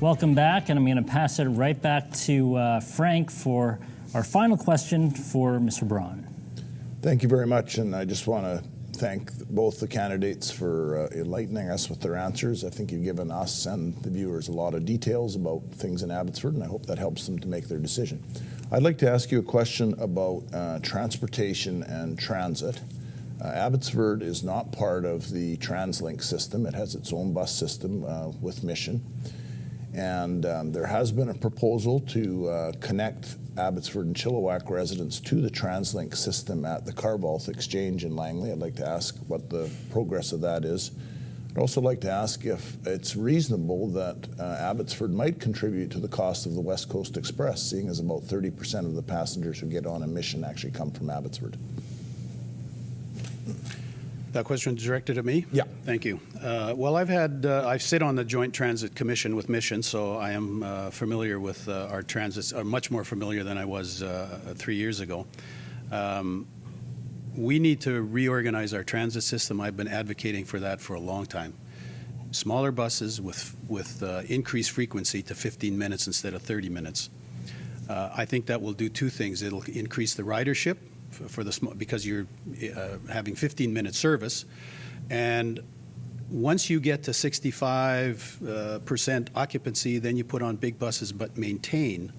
Welcome back, and I'm going to pass it right back to Frank for our final question for Mr. Braun. Thank you very much, and I just want to thank both the candidates for enlightening us with their answers. I think you've given us and the viewers a lot of details about things in Abbotsford, and I hope that helps them to make their decision. I'd like to ask you a question about transportation and transit. Abbotsford is not part of the Translink system. It has its own bus system with Mission. And there has been a proposal to connect Abbotsford and Chilliwack residents to the Translink system at the Carvalth Exchange in Langley. I'd like to ask what the progress of that is. I'd also like to ask if it's reasonable that Abbotsford might contribute to the cost of the West Coast Express, seeing as about 30% of the passengers who get on a Mission actually come from Abbotsford. That question is directed at me? Yeah. Thank you. Well, I sit on the Joint Transit Commission with Mission, so I am familiar with our transits, much more familiar than I was 3 years ago. We need to reorganize our transit system. I've been advocating for that for a long time. Smaller buses with increased frequency to 15 minutes instead of 30 minutes. I think that will do two things. It'll increase the ridership because you're having 15-minute service, and once you get to 65% occupancy, then you put on big buses but maintain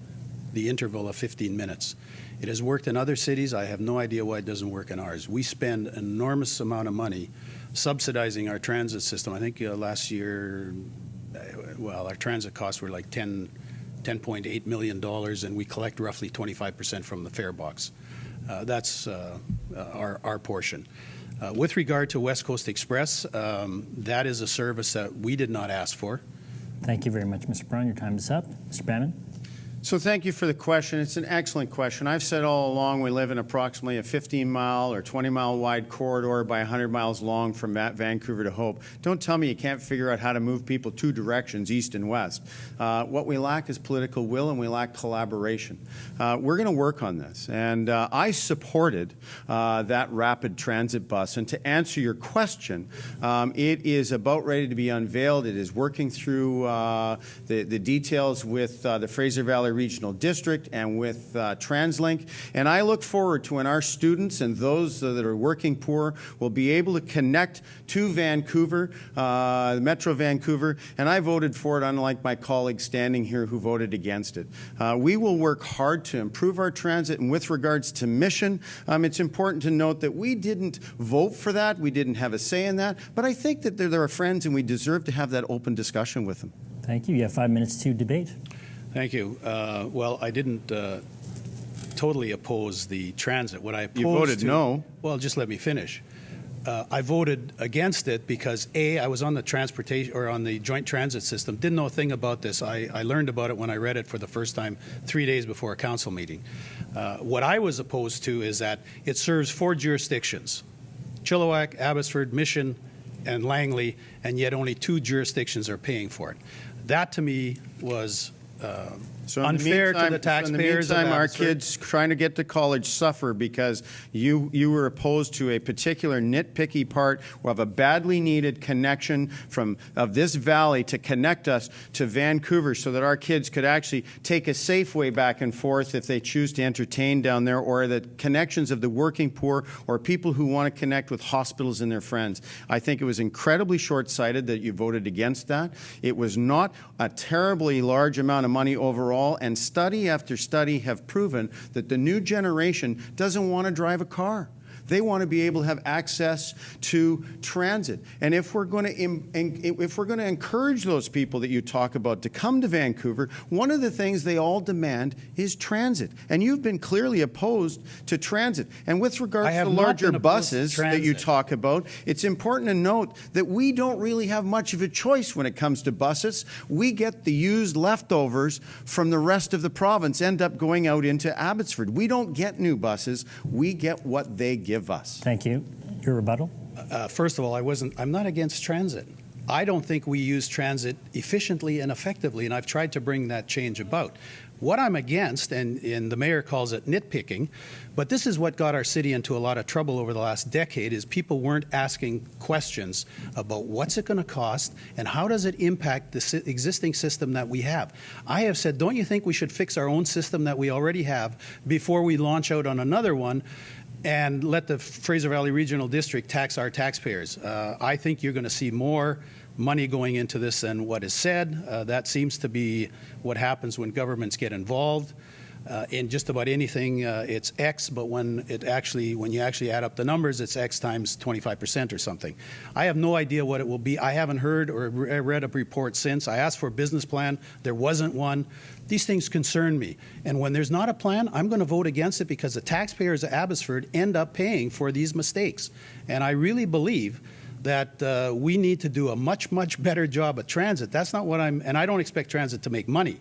the interval of 15 minutes. It has worked in other cities. I have no idea why it doesn't work in ours. We spend an enormous amount of money subsidizing our transit system. I think last year, well, our transit costs were like $10.8 million, and we collect roughly 25% from the fare box. That's our portion. With regard to West Coast Express, that is a service that we did not ask for. Thank you very much, Mr. Braun. Your time is up. Mr. Banman. So thank you for the question. It's an excellent question. I've said all along we live in approximately a 15-mile or 20-mile wide corridor by 100 miles long from Vancouver to Hope. Don't tell me you can't figure out how to move people two directions, east and west. What we lack is political will, and we lack collaboration. We're going to work on this. And I supported that rapid transit bus. And to answer your question, it is about ready to be unveiled. It is working through the details with the Fraser Valley Regional District and with Translink, and I look forward to when our students and those that are working poor will be able to connect to Vancouver, Metro Vancouver, and I voted for it, unlike my colleagues standing here who voted against it. We will work hard to improve our transit, and with regards to Mission, it's important to note that we didn't vote for that, we didn't have a say in that, but I think that they're our friends and we deserve to have that open discussion with them. Thank you. You have 5 minutes to debate. Thank you. Well, I didn't totally oppose the transit. What I opposed You voted no. Well, just let me finish. I voted against it because I was on the transportation or on the joint transit system. Didn't know a thing about this. I learned about it when I read it for the first time 3 days before a council meeting. What I was opposed to is that it serves 4 jurisdictions: Chilliwack, Abbotsford, Mission, and Langley, and yet only 2 jurisdictions are paying for it. That to me was unfair to the taxpayers. So in the meantime, our kids trying to get to college suffer because you were opposed to a particular nitpicky part of a badly needed connection of this valley to connect us to Vancouver so that our kids could actually take a safe way back and forth if they choose to entertain down there, or the connections of the working poor or people who want to connect with hospitals and their friends. I think it was incredibly short-sighted that you voted against that. It was not a terribly large amount of money overall, and study after study have proven that the new generation doesn't want to drive a car. They want to be able to have access to transit. And if we're going to encourage those people that you talk about to come to Vancouver, one of the things they all demand is transit. And you've been clearly opposed to transit. And with regards to the larger buses that you talk about, it's important to note that we don't really have much of a choice when it comes to buses. We get the used leftovers from the rest of the province end up going out into Abbotsford. We don't get new buses. We get what they give us. Thank you. Your rebuttal? First of all, I'm not against transit. I don't think we use transit efficiently and effectively, and I've tried to bring that change about. What I'm against, and the mayor calls it nitpicking, but this is what got our city into a lot of trouble over the last decade, is people weren't asking questions about what's it going to cost and how does it impact the existing system that we have. I have said, don't you think we should fix our own system that we already have before we launch out on another one and let the Fraser Valley Regional District tax our taxpayers? I think you're going to see more money going into this than what is said. That seems to be what happens when governments get involved. In just about anything, it's X, but when you actually add up the numbers, it's X times 25% or something. I have no idea what it will be. I haven't heard or read a report since. I asked for a business plan. There wasn't one. These things concern me. And when there's not a plan, I'm going to vote against it because the taxpayers of Abbotsford end up paying for these mistakes. And I really believe that we need to do a much, much better job at transit. That's not what and I don't expect transit to make money.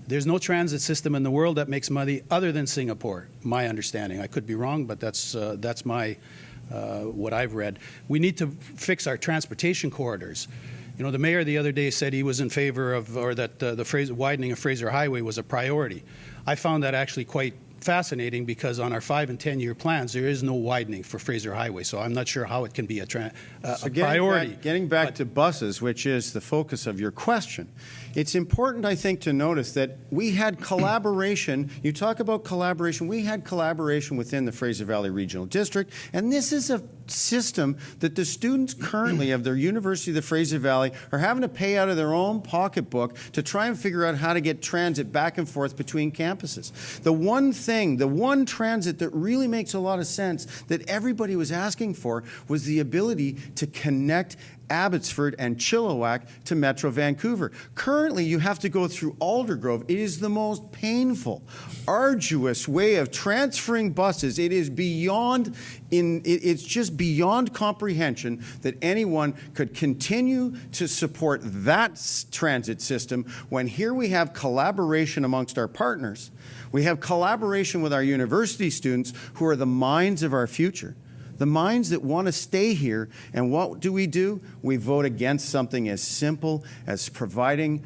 There's no transit system in the world that makes money other than Singapore, my understanding. I could be wrong, but that's my what I've read. We need to fix our transportation corridors. You know, the mayor the other day said he was in favor of, or that the widening of Fraser Highway was a priority. I found that actually quite fascinating because on our 5- and 10-year plans, there is no widening for Fraser Highway, so I'm not sure how it can be a priority. Getting back to buses, which is the focus of your question, it's important, I think, to notice that we had collaboration. You talk about collaboration. We had collaboration within the Fraser Valley Regional District, and this is a system that the students currently of their University of the Fraser Valley are having to pay out of their own pocketbook to try and figure out how to get transit back and forth between campuses. The one transit that really makes a lot of sense that everybody was asking for was the ability to connect Abbotsford and Chilliwack to Metro Vancouver. Currently, you have to go through Aldergrove. It is the most painful, arduous way of transferring buses. It is it's just beyond comprehension that anyone could continue to support that transit system when here we have collaboration amongst our partners. We have collaboration with our university students who are the minds of our future. The minds that want to stay here, and what do? We vote against something as simple as providing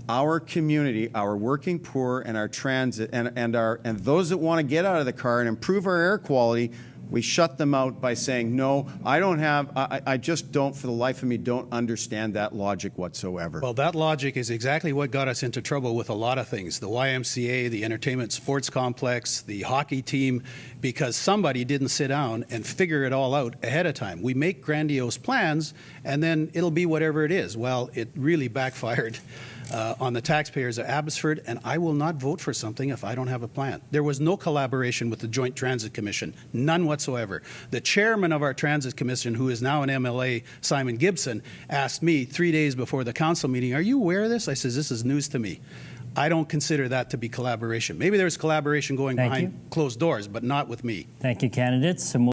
our community, our working poor, and our transit, and those that want to get out of the car and improve our air quality. We shut them out by saying, no, I just don't, for the life of me, don't understand that logic whatsoever. Well, that logic is exactly what got us into trouble with a lot of things. The YMCA, the entertainment sports complex, the hockey team, because somebody didn't sit down and figure it all out ahead of time. We make grandiose plans, and then it'll be whatever it is. Well, it really backfired on the taxpayers of Abbotsford, and I will not vote for something if I don't have a plan. There was no collaboration with the Joint Transit Commission, none whatsoever. The chairman of our Transit Commission, who is now an MLA, Simon Gibson, asked me 3 days before the council meeting, are you aware of this? I says, this is news to me. I don't consider that to be collaboration. Maybe there's collaboration going behind closed doors, but not with me. Thank you, candidates.